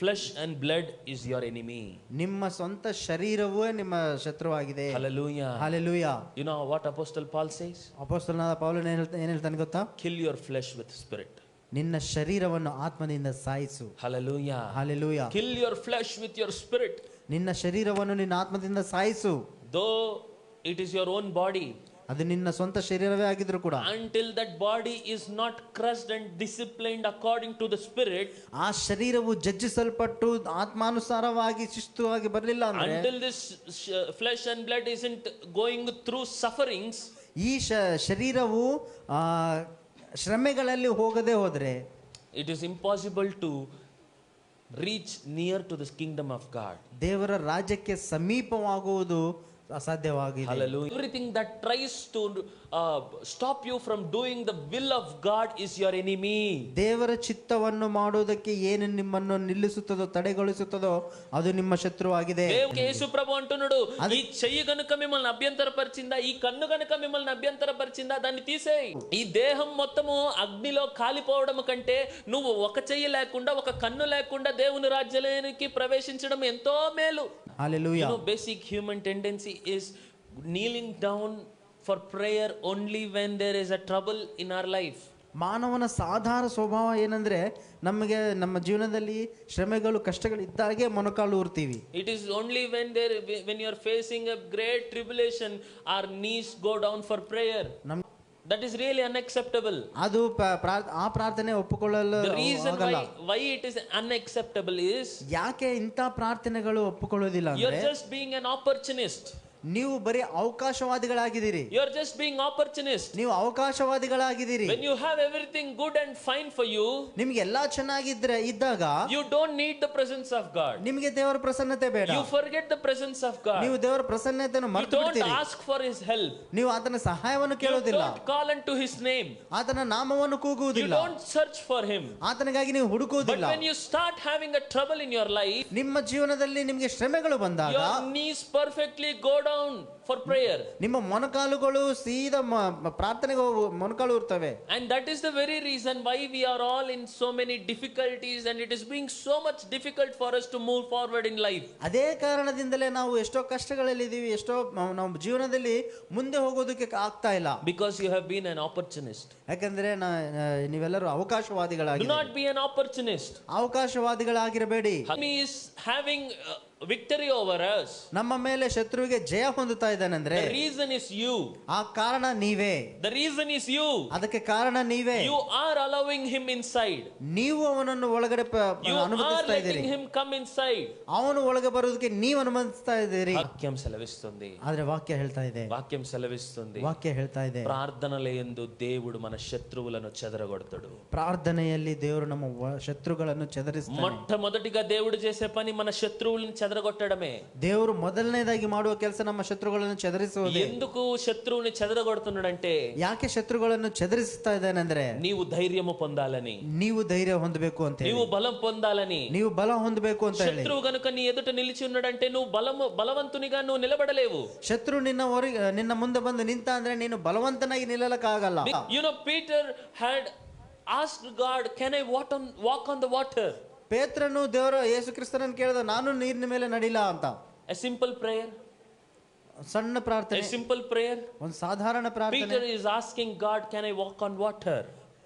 Speaker 1: flesh and blood is your enemy.
Speaker 2: ನಿಮ್ಮ ಸ್ವಂತ ಶರೀರವೇ ನಿಮ್ಮ ಶತ್ರುವಾಗಿದೆ.
Speaker 1: Hallelujah.
Speaker 2: Hallelujah.
Speaker 1: You know what Apostle Paul says?
Speaker 2: ಅಪೊಸ್ತಲನಾದ ಪೌಲನು ಏನು ಹೇಳ್ತಾನೆ ಗೊತ್ತಾ?
Speaker 1: Kill your flesh with spirit.
Speaker 2: ನಿನ್ನ ಶರೀರವನ್ನು ಆತ್ಮದಿಂದ ಸಾಯಿಸು.
Speaker 1: Hallelujah.
Speaker 2: Hallelujah.
Speaker 1: Kill your flesh with your spirit.
Speaker 2: ನಿನ್ನ ಶರೀರವನ್ನು ನಿನ್ನ ಆತ್ಮದಿಂದ ಸಾಯಿಸು.
Speaker 1: Though it is your own body,
Speaker 2: ಅದು ನಿನ್ನ ಸ್ವಂತ ಶರೀರವೇ ಆಗಿದ್ರು ಕೂಡ,
Speaker 1: until that body is not crushed and disciplined according to the spirit,
Speaker 2: ಆ ಶರೀರವು ಜಜ್ಜಿಸಲ್ಪಟ್ಟು ಆತ್ಮಾನುಸಾರವಾಗಿ ಶಿಸ್ತುವಾಗಿ ಬರಲಿಲ್ಲ ಅಂದ್ರೆ,
Speaker 1: until this flesh and blood isn't going through sufferings,
Speaker 2: ಈ ಶರೀರವು ಶ್ರಮೆಗಳಲ್ಲಿ ಹೋಗದೆ ಹೋದ್ರೆ
Speaker 1: it is impossible to reach near to this kingdom of God.
Speaker 2: ದೇವರ ರಾಜ್ಯಕ್ಕೆ ಸಮೀಪವಾಗುವುದು ಅಸಾಧ್ಯವಾಗಿದೆ.
Speaker 1: Hallelujah. Everything that tries to stop you from doing the will of God is your enemy.
Speaker 2: ದೇವರ ಚಿತ್ತವನ್ನು ಮಾಡುವುದಕ್ಕೆ ಏನು ನಿಮ್ಮನ್ನು ನಿಲ್ಲಿಸುತ್ತದೋ, ತಡೆಗೊಳಿಸುತ್ತದೋ ಅದು ನಿಮ್ಮ ಶತ್ರುವಾಗಿದೆ.
Speaker 1: యేసు ప్రభు అంటున్నాడు, ఈ చెయ్యి గనుక మిమ్మల్ని అభ్యంతరపరిచిందా, ఈ కన్ను గనుక మిమ్మల్ని అభ్యంతరపరిచిందా, దాన్ని తీసేయి. ఈ దేహం మొత్తము అగ్నిలో కాలిపోవడం కంటే నువ్వు ఒక చెయ్యి లేకుండా ఒక కన్ను లేకుండా దేవుని రాజ్యానికి ప్రవేశించడం ఎంతో మేలు.
Speaker 2: హల్లెలూయా.
Speaker 1: You know, basic human tendency is kneeling down for prayer only when there is a trouble in our life.
Speaker 2: ಮಾನವನ ಸಾಧಾರಣ ಸ್ವಭಾವ ಏನಂದ್ರೆ, ನಮಗೆ ನಮ್ಮ ಜೀವನದಲ್ಲಿ ಶ್ರಮೆಗಳು ಕಷ್ಟಗಳು ಇದ್ದಾಗೆ ಮೊಣಕಾಲು ಊರ್ತೀವಿ.
Speaker 1: It is only when you are facing a great tribulation our knees go down for prayer. That is really unacceptable.
Speaker 2: ಅದು ಆ ಪ್ರಾರ್ಥನೆ ಒಪ್ಪಿಕೊಳ್ಳಲು
Speaker 1: The reason why it is unacceptable is,
Speaker 2: ಯಾಕೆ ಇಂಥ ಪ್ರಾರ್ಥನೆಗಳು ಒಪ್ಪಿಕೊಳ್ಳೋದಿಲ್ಲ
Speaker 1: you are
Speaker 2: ಅಂದ್ರೆ,
Speaker 1: just being an opportunist.
Speaker 2: ನೀವು ಬರೀ ಅವಕಾಶವಾದಿಗಳಾಗಿದ್ದೀರಿ.
Speaker 1: You are just being opportunist.
Speaker 2: ನೀವು ಅವಕಾಶವಾದಿಗಳಾಗಿದ್ದೀರಿ.
Speaker 1: When you have everything good and fine for you,
Speaker 2: ನಿಮ್ಗೆ ಎಲ್ಲಾ ಇದ್ದಾಗ
Speaker 1: you don't need the presence of God.
Speaker 2: ನಿಮಗೆ ದೇವರ ಪ್ರಸನ್ನತೆ ಬೇಡ.
Speaker 1: You forget the presence of God.
Speaker 2: ನೀವು ದೇವರ ಪ್ರಸನ್ನತೆಯನ್ನು
Speaker 1: You
Speaker 2: ಮರೆತು
Speaker 1: don't
Speaker 2: ಬಿಡ್ತೀರಿ.
Speaker 1: ask for his help.
Speaker 2: ನೀವು ಆತನ ಸಹಾಯವನ್ನು
Speaker 1: You
Speaker 2: ಕೇಳೋದಿಲ್ಲ.
Speaker 1: don't call unto his name.
Speaker 2: ಆತನ ನಾಮವನ್ನು
Speaker 1: You
Speaker 2: ಕೂಗುವುದಿಲ್ಲ.
Speaker 1: don't search for him.
Speaker 2: ಆತನಿಗಾಗಿ ನೀವು
Speaker 1: But
Speaker 2: ಹುಡುಕುವುದಿಲ್ಲ.
Speaker 1: when you start having a trouble in your life,
Speaker 2: ನಿಮ್ಮ ಜೀವನದಲ್ಲಿ ನಿಮಗೆ ಶ್ರಮೆಗಳು ಬಂದಾಗ
Speaker 1: your knees perfectly go down for prayer.
Speaker 2: ನಿಮ್ಮ ಮೊಣಕಾಲುಗಳು ಸೀದಾ ಪ್ರಾರ್ಥನೆಗೆ ಮೊಣಕಾಲು ಇರ್ತವೆ.
Speaker 1: And that is the very reason why we are all in so many difficulties, and it is being so much difficult for us to move forward in life.
Speaker 2: ಅದೇ ಕಾರಣದಿಂದಲೇ ನಾವು ಎಷ್ಟೋ ಕಷ್ಟಗಳಲ್ಲಿ ಇದ್ದೀವಿ, ಎಷ್ಟೋ ನಮ್ಮ ಜೀವನದಲ್ಲಿ ಮುಂದೆ ಹೋಗೋದಕ್ಕೆ ಆಗ್ತಾ ಇಲ್ಲ.
Speaker 1: Because you have been an opportunist.
Speaker 2: ಯಾಕಂದ್ರೆ ನೀವೆಲ್ಲರೂ ಅವಕಾಶವಾದಿಗಳಾಗಿ.
Speaker 1: Do not be an opportunist.
Speaker 2: ಅವಕಾಶವಾದಿಗಳಾಗಿರಬೇಡಿ.
Speaker 1: He is having victory over us.
Speaker 2: ನಮ್ಮ ಮೇಲೆ ಶತ್ರುವಿಗೆ ಜಯ ಹೊಂದುತ್ತಾ ಇದ್ದಾನೆಂದ್ರೆ,
Speaker 1: The reason is you.
Speaker 2: ಆ ಕಾರಣ ನೀವೇ.
Speaker 1: The reason is you.
Speaker 2: ಅದಕ್ಕೆ ಕಾರಣ ನೀವೇ.
Speaker 1: You are allowing him inside.
Speaker 2: ನೀವು ಅವನನ್ನು ಒಳಗಡೆ
Speaker 1: You are
Speaker 2: ಅನುಮತಿಸ್ತಾ ಇದ್ದೀರಿ.
Speaker 1: letting him come inside.
Speaker 2: ಅವನು ಒಳಗೆ ಬರೋದಕ್ಕೆ ನೀವು ಅನುಮತಿಸ್ತಾ ಇದ್ದೀರಿ.
Speaker 1: వాక్యం సెలవిస్తుంది.
Speaker 2: ಆದ್ರೆ ವಾಕ್ಯ ಹೇಳ್ತಾ ಇದೆ.
Speaker 1: వాక్యం సెలవిస్తుంది.
Speaker 2: ವಾಕ್ಯ ಹೇಳ್ತಾ ಇದೆ.
Speaker 1: ప్రార్థనలయందు దేవుడు మన శత్రువులను చెదరగొడతాడు.
Speaker 2: ಪ್ರಾರ್ಥನೆಯಲ್ಲಿ ದೇವರು ನಮ್ಮ ಶತ್ರುಗಳನ್ನು చెదరిస్తాನೆ.
Speaker 1: మొట్టమొదటిగా దేవుడు చేసే పని మన శత్రువులను చెదరగొట్టడమే.
Speaker 2: ದೇವರು ಮೊದಲನೇದಾಗಿ ಮಾಡುವ ಕೆಲಸ ನಮ್ಮ ಶತ್ರುಗಳನ್ನು చెదరిಸುವುದೇ.
Speaker 1: ఎందుకు శత్రువుని చెదరగొడుతున్నాడంటే,
Speaker 2: ಯಾಕೆ ಶತ್ರುಗಳನ್ನು చెదరిಸ್ತಾ ಇದ್ದಾನೆಂದ್ರೆ,
Speaker 1: నీవు ధైర్యము పొందాలని,
Speaker 2: ನೀವು ಧೈರ್ಯ ಹೊಂದಬೇಕು ಅಂತ ಹೇಳಿ,
Speaker 1: నీవు బలం పొందాలని.
Speaker 2: ನೀವು ಬಲ ಹೊಂದಬೇಕು ಅಂತ ಹೇಳಿ.
Speaker 1: శత్రువు గనుక నీ ఎదుట నిలిచి ఉన్నాడంటే నువ్వు బలవంతునిగా నువ్వు నిలబడలేవు.
Speaker 2: ಶತ್ರು ನಿನ್ನ ಮುಂದೆ ಬಂದು ನಿಂತ ಅಂದ್ರೆ ನೀನು ಬಲವಂತನಾಗಿ ನಿಲ್ಲಕ್ಕಾಗಲ್ಲ.
Speaker 1: You know, Peter had asked God, can I walk on the water?
Speaker 2: ಪೇತ್ರನು ದೇವರ ಯೇಸು ಕ್ರಿಸ್ತನನ್ನು ಕೇಳಿದ, ನಾನು ನೀರಿನ ಮೇಲೆ ನಡಿಲ್ಲ ಅಂತ.
Speaker 1: A simple prayer.
Speaker 2: ಸಣ್ಣ ಪ್ರಾರ್ಥನೆ,
Speaker 1: A simple prayer.
Speaker 2: ಒಂದು ಸಾಧಾರಣ ಪ್ರಾರ್ಥನೆ.
Speaker 1: Peter is asking God, can I walk on water?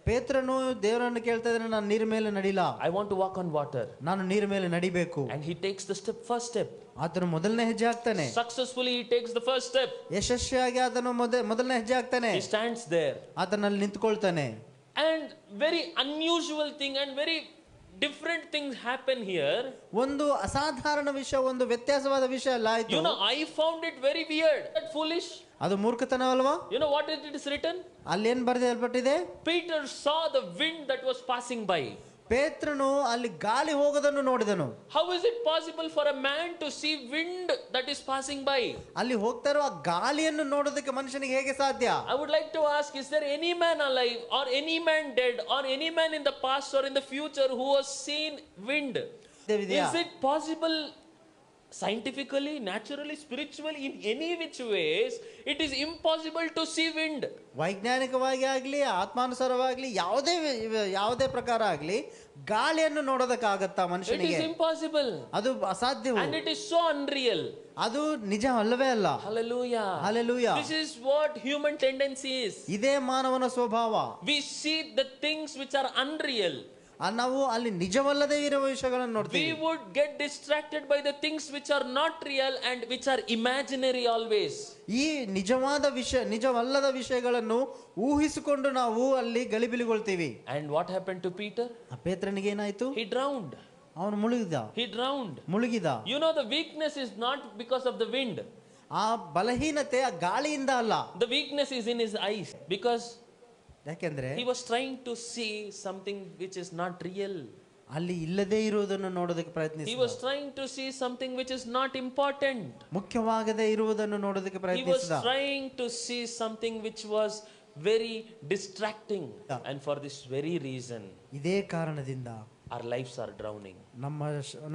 Speaker 2: ಪೇತ್ರನು ದೇವರನ್ನು ಕೇಳ್ತಾ ಇದ್ದಾನೆ, ನಾನು ನೀರ ಮೇಲೆ ನಡಿಲ್ಲ,
Speaker 1: I want to walk on water.
Speaker 2: ನಾನು ನೀರ ಮೇಲೆ ನಡಿಬೇಕು.
Speaker 1: And he takes the first step.
Speaker 2: ಆತನು ಮೊದಲನೇ ಹೆಜ್ಜೆ ಹಾಕ್ತಾನೆ.
Speaker 1: Successfully he takes the first step.
Speaker 2: ಯಶಸ್ವಿಯಾಗಿ ಆತನು ಮೊದಲನೇ ಹೆಜ್ಜೆ ಹಾಕ್ತಾನೆ.
Speaker 1: He stands there.
Speaker 2: ಆತನಲ್ಲಿ ನಿಂತ್ಕೊಳ್ತಾನೆ.
Speaker 1: And very unusual thing and very different things happen here.
Speaker 2: ಒಂದು ಅಸಾಧಾರಣ ವಿಷಯ, ಒಂದು ವ್ಯತ್ಯಾಸವಾದ ವಿಷಯ ಅಲ್ಲ ಆಯ್ತು.
Speaker 1: You know, I found it very weird. That foolish.
Speaker 2: ಅದು ಮೂರ್ಖತನವಲ್ವಾ?
Speaker 1: You know what it is written?
Speaker 2: ಅಲ್ಲಿ ಏನ್ ಬರೆದಿದೆ?
Speaker 1: Peter saw the wind that was passing by.
Speaker 2: ಪೇತ್ರನು ಅಲ್ಲಿ ಗಾಳಿ ಹೋಗೋದನ್ನು ನೋಡಿದನು.
Speaker 1: How is it possible for a man to see wind that is passing by?
Speaker 2: ಅಲ್ಲಿ ಹೋಗ್ತಾ ಇರುವ ಗಾಳಿಯನ್ನು ನೋಡೋದಕ್ಕೆ ಮನುಷ್ಯನಿಗೆ ಹೇಗೆ ಸಾಧ್ಯ?
Speaker 1: I would like to ask, is there any man alive or any man dead or any man in the past or in the future who has seen wind? Is it possible scientifically, naturally, spiritually, in any which ways? It is impossible to see wind.
Speaker 2: ವೈಜ್ಞಾನಿಕವಾಗಿ ಆಗ್ಲಿ ಆತ್ಮಾನುಸಾರವಾಗ್ಲಿ ಯಾವುದೇ ಪ್ರಕಾರ ಆಗ್ಲಿ ಗಾಳಿಯನ್ನು ನೋಡೋದಕ್ಕಾಗತ್ತಾ
Speaker 1: It
Speaker 2: ಮನುಷ್ಯನಿಗೆ?
Speaker 1: is impossible.
Speaker 2: ಅದು ಅಸಾಧ್ಯವು.
Speaker 1: And it is so unreal.
Speaker 2: ಅದು ನಿಜ ಅಲ್ಲವೇ ಅಲ್ಲ.
Speaker 1: Hallelujah.
Speaker 2: Hallelujah.
Speaker 1: This is what human tendency is.
Speaker 2: ಇದೇ ಮಾನವನ ಸ್ವಭಾವ.
Speaker 1: We see the things which are unreal.
Speaker 2: ನಾವು ಅಲ್ಲಿ ನಿಜವಲ್ಲದೆ ಇರುವ ವಿಷಯಗಳನ್ನು
Speaker 1: We
Speaker 2: ನೋಡ್ತೀವಿ.
Speaker 1: would get distracted by the things which are not real and which are imaginary always.
Speaker 2: ಈ ನಿಜವಲ್ಲದ ವಿಷಯಗಳನ್ನು ಊಹಿಸಿಕೊಂಡು ನಾವು ಅಲ್ಲಿ ಗಲಿಬಿಲಿಗೊಳ್ತೀವಿ.
Speaker 1: And what happened to Peter?
Speaker 2: ಆ ಪೇತ್ರನಿಗೆ ಏನಾಯ್ತು?
Speaker 1: He drowned.
Speaker 2: ಅವನು ಮುಳುಗಿದ.
Speaker 1: He drowned.
Speaker 2: ಮುಳುಗಿದ.
Speaker 1: You know, the weakness is not because of the wind.
Speaker 2: ಆ ಬಲಹೀನತೆ ಆ ಗಾಳಿಯಿಂದ ಅಲ್ಲ.
Speaker 1: The weakness is in his eyes because
Speaker 2: ಯಾಕೆಂದ್ರೆ
Speaker 1: he was trying to see something which is not real.
Speaker 2: ಅಲ್ಲಿ ಇಲ್ಲದೆ ಇರುವುದನ್ನು ನೋಡೋದಕ್ಕೆ
Speaker 1: He
Speaker 2: ಪ್ರಯತ್ನಿಸಿದ.
Speaker 1: was trying to see something which is not important.
Speaker 2: ಮುಖ್ಯವಾಗದೆ ಇರುವುದನ್ನು ನೋಡೋದಕ್ಕೆ
Speaker 1: He was
Speaker 2: ಪ್ರಯತ್ನಿಸಿದ.
Speaker 1: trying to see something which was very distracting. And for this very reason,
Speaker 2: ಇದೇ ಕಾರಣದಿಂದ
Speaker 1: our lives are drowning.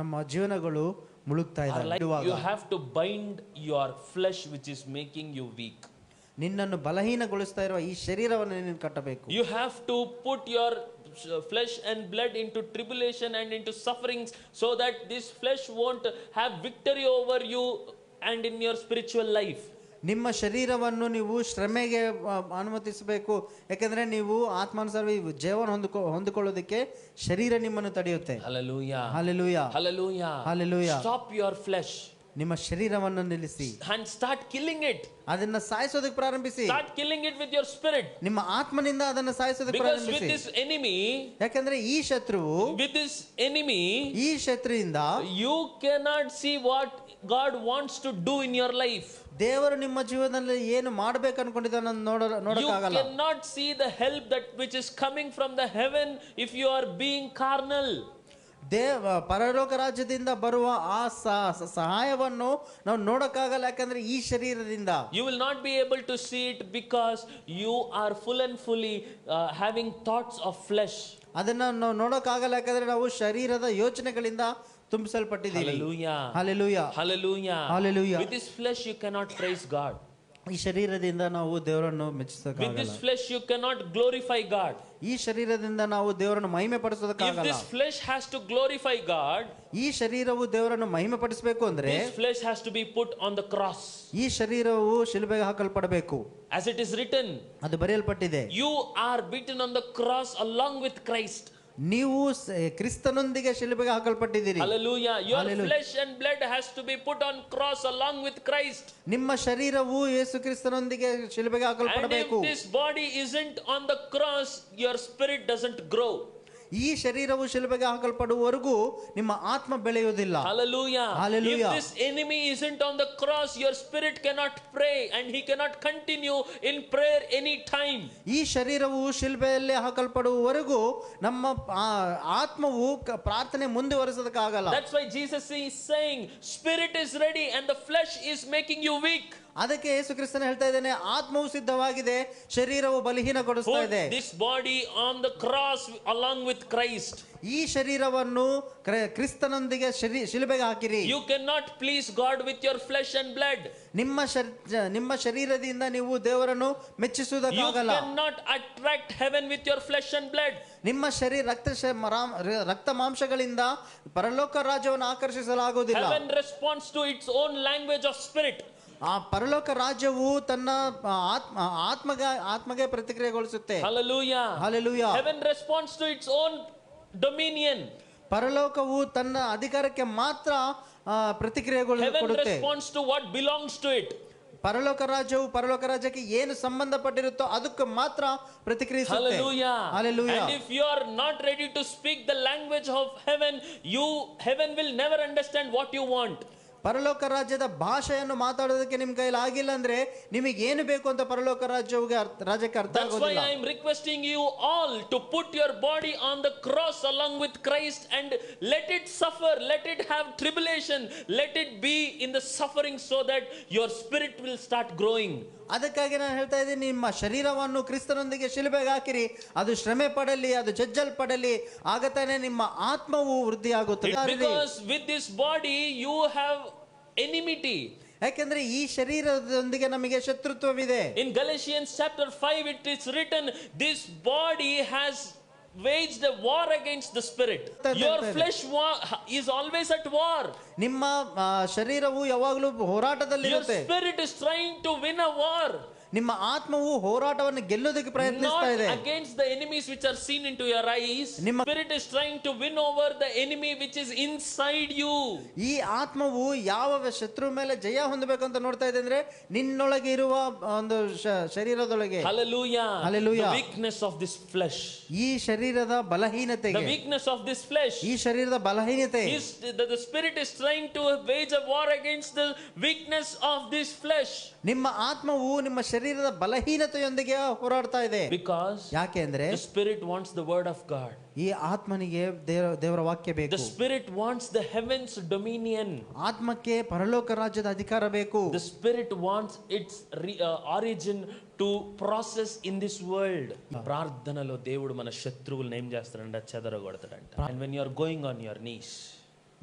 Speaker 2: ನಮ್ಮ ಜೀವನಗಳು ಮುಳುಗ್ತಾ
Speaker 1: Our life,
Speaker 2: ಇದ್ದಾವೆ.
Speaker 1: you have to bind your flesh which is making you weak.
Speaker 2: ನಿನ್ನನ್ನು ಬಲಹೀನಗೊಳಿಸ್ತಾ ಇರುವ ಈ ಶರೀರವನ್ನು ನೀನು ಕಟ್ಟಬೇಕು.
Speaker 1: You have to put your flesh and blood into tribulation and into sufferings so that this flesh won't have victory over you and in your spiritual life.
Speaker 2: ನಿಮ್ಮ ಶರೀರವನ್ನು ನೀವು ಶ್ರಮೆಗೆ ಅನುಮತಿಸಬೇಕು. ಯಾಕಂದ್ರೆ ನೀವು ಆತ್ಮಾನುಸಾರ ಜೀವನ ಹೊಂದಿಕೊಳ್ಳೋದಕ್ಕೆ ಶರೀರ ನಿಮ್ಮನ್ನು ತಡೆಯುತ್ತೆ.
Speaker 1: Hallelujah.
Speaker 2: Hallelujah.
Speaker 1: Hallelujah.
Speaker 2: Hallelujah.
Speaker 1: Stop your flesh
Speaker 2: ನಿಮ್ಮ ಶರೀರವನ್ನು ನಿಲ್ಲಿಸಿ
Speaker 1: and start killing it.
Speaker 2: ಅದನ್ನ ಸಾಯಿಸೋದಕ್ಕೆ ಪ್ರಾರಂಭಿಸಿ.
Speaker 1: Start killing it with your spirit.
Speaker 2: ನಿಮ್ಮ ಆತ್ಮನಿಂದ ಅದನ್ನು ಸಾಯಿಸೋದಕ್ಕೆ
Speaker 1: Because with
Speaker 2: ಪ್ರಾರಂಭಿಸಿ.
Speaker 1: this enemy,
Speaker 2: ಯಾಕಂದ್ರೆ ಈ ಶತ್ರುವು,
Speaker 1: with this enemy,
Speaker 2: ಈ ಶತ್ರುವಿಂದ
Speaker 1: you cannot see what God wants to do in your life.
Speaker 2: ದೇವರು ನಿಮ್ಮ ಜೀವನದಲ್ಲಿ ಏನು ಮಾಡಬೇಕು ಅನ್ಕೊಂಡಿದ್ದಾನೆ
Speaker 1: You
Speaker 2: ನೋಡಕ್ಕಾಗಲ್ಲ.
Speaker 1: cannot see the help that which is coming from the heaven if you are being carnal.
Speaker 2: ಪರಲೋಕ ರಾಜ್ಯದಿಂದ ಬರುವ ಆ ಸಹಾಯವನ್ನು ನಾವು ನೋಡಕ್ಕಾಗಲ್ಲ. ಯಾಕಂದ್ರೆ ಈ ಶರೀರದಿಂದ
Speaker 1: You will not be able to see it because you are full and fully having thoughts of flesh.
Speaker 2: ಅದನ್ನ ನಾವು ನೋಡಕ್ಕಾಗಲ್ಲ. ಯಾಕಂದ್ರೆ ನಾವು ಶರೀರದ ಯೋಚನೆಗಳಿಂದ ತುಂಬಿಸಲ್ಪಟ್ಟಿದ್ದೀವಿ.
Speaker 1: Hallelujah.
Speaker 2: Hallelujah.
Speaker 1: Hallelujah.
Speaker 2: Hallelujah.
Speaker 1: With this flesh you cannot praise God.
Speaker 2: ಈ ಶರೀರದಿಂದ ನಾವು ದೇವರನ್ನು
Speaker 1: With
Speaker 2: ಮೆಚ್ಚಿಸಕ್ಕಾಗಲ್ಲ.
Speaker 1: this flesh you cannot glorify God.
Speaker 2: ಈ ಶರೀರದಿಂದ ನಾವು ದೇವರನ್ನು ಮಹಿಮೆ
Speaker 1: If
Speaker 2: ಪಡಿಸೋದಕ್ಕಾಗಲ್ಲ.
Speaker 1: this flesh has to glorify God,
Speaker 2: ಈ ಶರೀರವು ದೇವರನ್ನು ಮಹಿಮೆ ಪಡಿಸಬೇಕು ಅಂದ್ರೆ
Speaker 1: this flesh has to be put on the cross.
Speaker 2: ಈ ಶರೀರವು ಶಿಲುಬೆಗೆ ಹಾಕಲ್ಪಡಬೇಕು.
Speaker 1: As it is written,
Speaker 2: ಅದು ಬರೆಯಲ್ಪಟ್ಟಿದೆ.
Speaker 1: you are beaten on the cross along with Christ.
Speaker 2: ನೀವು ಕ್ರಿಸ್ತನೊಂದಿಗೆ ಶಿಲುಬೆಗೆ ಹಾಕಲ್ಪಟ್ಟಿದ್ದೀರಿ.
Speaker 1: Hallelujah. Your
Speaker 2: Hallelujah.
Speaker 1: flesh and blood has to be put on cross along with Christ.
Speaker 2: ನಿಮ್ಮ ಶರೀರವು ಯೇಸು ಕ್ರಿಸ್ತನೊಂದಿಗೆ ಶಿಲುಬೆಗೆ
Speaker 1: And
Speaker 2: ಹಾಕಲ್ಪಡಬೇಕು.
Speaker 1: if this body isn't on the cross, your spirit doesn't grow.
Speaker 2: ಈ ಶರೀರವು ಶಿಲುಬೆಗೆ ಹಾಕಲ್ಪಡುವವರೆಗೂ ನಿಮ್ಮ ಆತ್ಮ ಬೆಳೆಯುವುದಿಲ್ಲ.
Speaker 1: Hallelujah.
Speaker 2: Hallelujah.
Speaker 1: If this enemy isn't on the cross, your spirit cannot pray and he cannot continue in prayer any time.
Speaker 2: ಈ ಶರೀರವು ಶಿಲುಬೆಯಲ್ಲಿ ಹಾಕಲ್ಪಡುವವರೆಗೂ ನಮ್ಮ ಆತ್ಮವು ಪ್ರಾರ್ಥನೆ ಮುಂದುವರಿಸೋದಕ್ಕಾಗಲ್ಲ.
Speaker 1: That's why Jesus is saying, spirit is ready and the flesh is making you weak.
Speaker 2: ಅದಕ್ಕೆ ಯೇಸು ಕ್ರಿಸ್ತನು ಹೇಳ್ತಾ ಇದ್ದಾನೆ, ಆತ್ಮವು ಸಿದ್ಧವಾಗಿದೆ, ಶರೀರವು ಬಲಹೀನಗೊಳಿಸ್ತಾ
Speaker 1: Put
Speaker 2: ಇದೆ.
Speaker 1: this body on the cross along with Christ.
Speaker 2: ಈ ಶರೀರವನ್ನು ಕ್ರಿಸ್ತನೊಂದಿಗೆ ಶಿಲುಬೆಗೆ ಹಾಕಿರಿ.
Speaker 1: You cannot please God with your flesh and blood.
Speaker 2: ನಿಮ್ಮ ಶರೀರದಿಂದ ನೀವು ದೇವರನ್ನು ಮೆಚ್ಚಿಸುವುದಕ್ಕಾಗಲ್ಲ.
Speaker 1: You cannot attract heaven with your flesh and blood.
Speaker 2: ನಿಮ್ಮ ಶರೀರ ರಕ್ತ ಮಾಂಸಗಳಿಂದ ಪರಲೋಕ ರಾಜ್ಯವನ್ನು ಆಕರ್ಷಿಸಲಾಗುವುದಿಲ್ಲ.
Speaker 1: Heaven responds to its own language of spirit.
Speaker 2: ಆ ಪರಲೋಕ ರಾಜ್ಯವು ತನ್ನ ಆತ್ಮಗೆ ಪ್ರತಿಕ್ರಿಯೆಗೊಳಿಸುತ್ತೆ.
Speaker 1: Hallelujah.
Speaker 2: Hallelujah.
Speaker 1: Heaven responds to its own dominion.
Speaker 2: ಪರಲೋಕವು ತನ್ನ ಅಧಿಕಾರಕ್ಕೆ ಮಾತ್ರ
Speaker 1: Heaven
Speaker 2: ಪ್ರತಿಕ್ರಿಯೆಗೊಳ್ಳುತ್ತೆ.
Speaker 1: responds to what belongs to it.
Speaker 2: ಪರಲೋಕ ರಾಜ್ಯಕ್ಕೆ ಏನು ಸಂಬಂಧಪಟ್ಟಿರುತ್ತೋ ಅದಕ್ಕೆ ಮಾತ್ರ ಪ್ರತಿಕ್ರಿಯಿಸುತ್ತೆ.
Speaker 1: Hallelujah.
Speaker 2: Hallelujah.
Speaker 1: And if you are not ready to speak the language of heaven, heaven will never understand what you want.
Speaker 2: ಪರಲೋಕ ರಾಜ್ಯದ ಭಾಷೆಯನ್ನು ಮಾತಾಡೋದಕ್ಕೆ ನಿಮ್ ಕೈಲಿ ಆಗಿಲ್ಲ ಅಂದ್ರೆ ನಿಮಗೆ ಏನು ಬೇಕು ಅಂತ ಪರಲೋಕ ರಾಜ್ಯಕ್ಕೆ ಅರ್ಥ
Speaker 1: That's why
Speaker 2: ಆಗೋದಿಲ್ಲ.
Speaker 1: I am requesting you all to put your body on the cross along with Christ and let it suffer, let it have tribulation, let it be in the suffering so that your spirit will start growing.
Speaker 2: ಅದಕ್ಕಾಗಿ ನಾನು ಹೇಳ್ತಾ ಇದ್ದೀನಿ, ನಿಮ್ಮ ಶರೀರವನ್ನು ಕ್ರಿಸ್ತನೊಂದಿಗೆ ಶಿಲುಬೆಗೆ ಹಾಕಿರಿ, ಅದು ಶ್ರಮೆ ಪಡಲಿ, ಅದು ಜಜ್ಜಲ್ಪಡಲಿ, ಆಗತಾನೆ ನಿಮ್ಮ ಆತ್ಮವು ವೃದ್ಧಿ ಆಗುತ್ತದೆ.
Speaker 1: Because with this body you have enmity.
Speaker 2: ಯಾಕೆಂದ್ರೆ ಈ ಶರೀರದೊಂದಿಗೆ ನಮಗೆ ಶತ್ರುತ್ವವಿದೆ.
Speaker 1: In Galatians chapter 5 it is written, this body has waged a war against the spirit. Your flesh is always at war.
Speaker 2: ನಿಮ್ಮ ಶರೀರವು ಯಾವಾಗಲೂ ಹೋರಾಟದಲ್ಲಿರುತ್ತೆ.
Speaker 1: Your spirit is trying to win a war.
Speaker 2: ನಿಮ್ಮ ಆತ್ಮವು ಹೋರಾಟವನ್ನು ಗೆಲ್ಲೋದಕ್ಕೆ ಪ್ರಯತ್ನಿಸ್ತಾ ಇದೆ.
Speaker 1: Not against the enemies which are seen into your eyes. ನಿಮ್ಮ spirit is trying to win over the enemy which is inside you.
Speaker 2: ಈ ಆತ್ಮವು ಯಾವ ಶತ್ರು ಮೇಲೆ ಜಯ ಹೊಂದಬೇಕಂತ ನೋಡ್ತಾ ಇದೆ ಅಂದ್ರೆ ನಿನ್ನೊಳಗೆ ಇರುವ ಒಂದು ಶರೀರದೊಳಗೆ.
Speaker 1: Hallelujah.
Speaker 2: Hallelujah.
Speaker 1: The weakness of this flesh.
Speaker 2: ಈ ಶರೀರದ ಬಲಹೀನತೆಗೆ.
Speaker 1: The weakness of this flesh.
Speaker 2: ಈ ಶರೀರದ ಬಲಹೀನತೆ.
Speaker 1: The spirit is trying to wage a war against the weakness of this flesh.
Speaker 2: ನಿಮ್ಮ ಆತ್ಮವು ನಿಮ್ಮ ಶರೀರದ ಬಲಹೀನತೆಯೊಂದಿಗೆ ಹೋರಾಡ್ತಾ ಇದೆ.
Speaker 1: Because
Speaker 2: ಯಾಕೆಂದ್ರೆ
Speaker 1: the spirit wants the word of God.
Speaker 2: ಈ ಆತ್ಮನಿಗೆ ದೇವರ ವಾಕ್ಯ ಬೇಕು.
Speaker 1: The spirit wants the heavens dominion.
Speaker 2: ಆತ್ಮಕ್ಕೆ ಪರಲೋಕ ರಾಜ್ಯದ ಅಧಿಕಾರ ಬೇಕು.
Speaker 1: The spirit wants its origin to process in this world. ప్రార్థనలో దేవుడు మన శత్రువులను ఏం చేస్తాడంట, చెదరగొడతాడంట. And when you are going on your knees,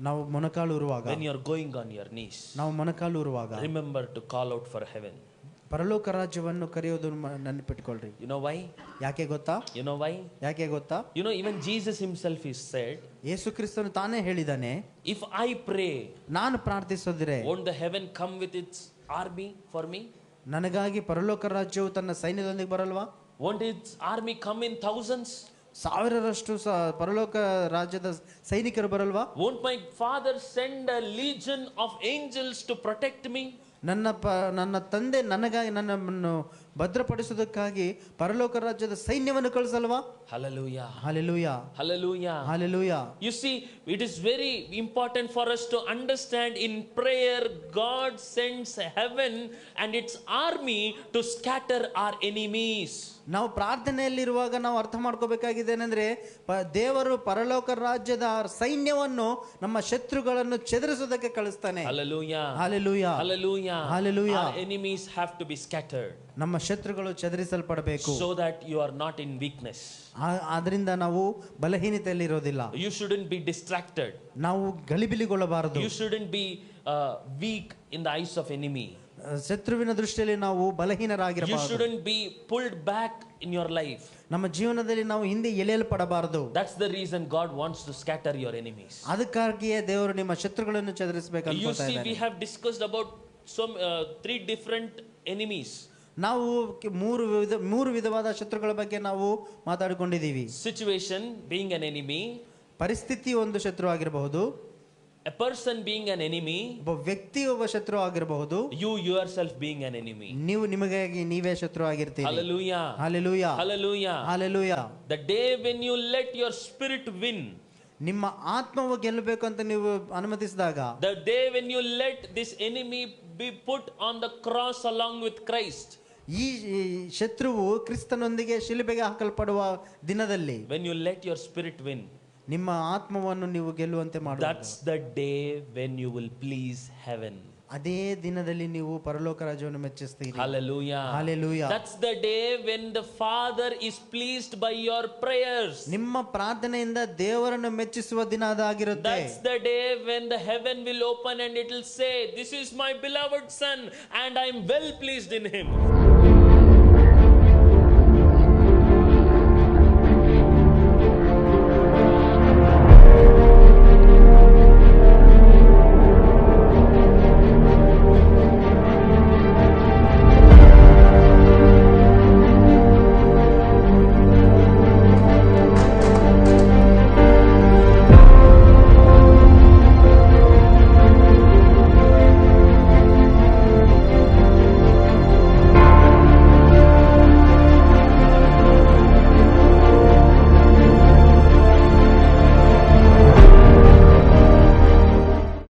Speaker 2: ನಾವು ಮೊಣಕಾಲೂರುವಾಗ,
Speaker 1: when you are going on your knees,
Speaker 2: ನಾವು ಮೊಣಕಾಲೂರುವಾಗ
Speaker 1: remember to call out for heaven.
Speaker 2: ಪರಲೋಕ ರಾಜ್ಯವನ್ನು ಕರೆಯೋದು ನೆನಪಿಟ್ಕೊಳ್ರಿ.
Speaker 1: You know why?
Speaker 2: ಯಾಕೆ ಗೊತ್ತಾ?
Speaker 1: You know why?
Speaker 2: ಯಾಕೆ ಗೊತ್ತಾ?
Speaker 1: You know, even Jesus himself is said,
Speaker 2: ಯೇಸು ಕ್ರಿಸ್ತನು ತಾನೇ ಹೇಳಿದಾನೆ,
Speaker 1: if I pray,
Speaker 2: ನಾನು ಪ್ರಾರ್ಥಿಸಿದ್ರೆ
Speaker 1: won't the heaven come with its army for me?
Speaker 2: ನನಗಾಗಿ ಪರಲೋಕ ರಾಜ್ಯವು ತನ್ನ ಸೈನ್ಯದೊಂದಿಗೆ ಬರಲ್ವಾ?
Speaker 1: Won't its army come in thousands?
Speaker 2: ಸಾವಿರರಷ್ಟು ಪರಲೋಕ ರಾಜ್ಯದ ಸೈನಿಕರು ಬರಲ್ವಾ?
Speaker 1: Won't my father send a legion of angels to protect me?
Speaker 2: ನನ್ನ ತಂದೆ ನನಗಾಗಿ ನನ್ನನ್ನು ಭದ್ರಪಡಿಸುವುದಕ್ಕಾಗಿ ಪರಲೋಕ ರಾಜ್ಯದ ಸೈನ್ಯವನ್ನು ಕಳಿಸಲ್ವಾ?
Speaker 1: Hallelujah.
Speaker 2: Hallelujah.
Speaker 1: Hallelujah.
Speaker 2: Hallelujah.
Speaker 1: You see, it is very important for us to understand in prayer, God sends heaven and its army to scatter our enemies.
Speaker 2: ನಾವು ಪ್ರಾರ್ಥನೆಯಲ್ಲಿರುವಾಗ ನಾವು ಅರ್ಥ ಮಾಡ್ಕೋಬೇಕಾಗಿದೆ ಏನಂದ್ರೆ, ದೇವರು ಪರಲೋಕ ರಾಜ್ಯದ ಸೈನ್ಯವನ್ನು ನಮ್ಮ ಶತ್ರುಗಳನ್ನು ಚೆದರಿಸುವುದಕ್ಕೆ ಕಳಿಸ್ತಾನೆ.
Speaker 1: Hallelujah.
Speaker 2: Hallelujah.
Speaker 1: Hallelujah.
Speaker 2: Hallelujah.
Speaker 1: Our enemies have to be scattered.
Speaker 2: ನಮ್ಮ ಶತ್ರುಗಳು ಚೆದರಿಸಲ್ಪಡಬೇಕು.
Speaker 1: So that you are not in weakness.
Speaker 2: ಆದ್ರಿಂದ ನಾವು ಬಲಹೀನತೆಯಲ್ಲಿ ಇರೋದಿಲ್ಲ.
Speaker 1: You shouldn't be distracted.
Speaker 2: ನಾವು ಗಲಿಬಿಲಿಗೊಳ್ಳಬಾರದು.
Speaker 1: You shouldn't be weak in the eyes of enemy.
Speaker 2: ಶತ್ರುವಿನ ದೃಷ್ಟಿಯಲ್ಲಿ ನಾವು ಬಲಹೀನರಾಗಿರಬಾರದು.
Speaker 1: You shouldn't be pulled back in your life.
Speaker 2: ನಮ್ಮ ಜೀವನದಲ್ಲಿ ನಾವು ಹಿಂದೆ ಎಳೆಯಲ್ಪಡಬಾರದು.
Speaker 1: That's the reason God wants to scatter your enemies.
Speaker 2: ಅದಕ್ಕಾಗಿಯೇ ದೇವರು ನಿಮ್ಮ ಶತ್ರುಗಳನ್ನು ಚೆದರಿಸಬೇಕಂತ
Speaker 1: You see, we have discussed about some 3 different enemies.
Speaker 2: ನಾವು ಮೂರು ವಿಧವಾದ ಶತ್ರುಗಳ ಬಗ್ಗೆ ನಾವು ಮಾತಾಡಿಕೊಂಡಿದ್ದೀವಿ.
Speaker 1: Situation being an enemy,
Speaker 2: ಪರಿಸ್ಥಿತಿ ಒಂದು ಶತ್ರು ಆಗಿರಬಹುದು,
Speaker 1: a person being an enemy,
Speaker 2: ಒಬ್ಬ ವ್ಯಕ್ತಿ ಒಬ್ಬ ಶತ್ರು ಆಗಿರಬಹುದು,
Speaker 1: you yourself being an enemy.
Speaker 2: ನೀವು ನಿಮಗಾಗಿ ನೀವೇ ಶತ್ರು ಆಗಿರ್ತೀರಿ.
Speaker 1: Hallelujah.
Speaker 2: Hallelujah.
Speaker 1: Hallelujah.
Speaker 2: Hallelujah.
Speaker 1: The day when you let your spirit win,
Speaker 2: ನಿಮ್ಮ ಆತ್ಮವು ಗೆಲ್ಲಬೇಕು ಅಂತ ನೀವು ಅನುಮತಿಸಿದಾಗ,
Speaker 1: the day when you let this enemy be put on the cross along with Christ,
Speaker 2: ಈ ಶತ್ರುವು ಕ್ರಿಸ್ತನೊಂದಿಗೆ ಶಿಲುಬೆಗೆ ಹಾಕಲ್ಪಡುವ ದಿನದಲ್ಲಿ,
Speaker 1: when you let your spirit win,
Speaker 2: ನಿಮ್ಮ ಆತ್ಮವನ್ನು ನೀವು ಗೆಲ್ಲುವಂತೆ ಮಾಡುವುದು,
Speaker 1: that's the day when you will please heaven.
Speaker 2: ಅದೇ ದಿನದಲ್ಲಿ ನೀವು ಪರಲೋಕ ರಾಜ್ಯವನ್ನು ಮೆಚ್ಚಿಸ್ತೀರಿ.
Speaker 1: Hallelujah.
Speaker 2: Hallelujah.
Speaker 1: That's the day when the Father is pleased by your prayers.
Speaker 2: ನಿಮ್ಮ ಪ್ರಾರ್ಥನೆಯಿಂದ ದೇವರನ್ನು ಮೆಚ್ಚಿಸುವ ದಿನ ಅದಾಗಿರುತ್ತೆ.
Speaker 1: That's the day when the heaven will open and it will say, this is my beloved son and I am well pleased in him.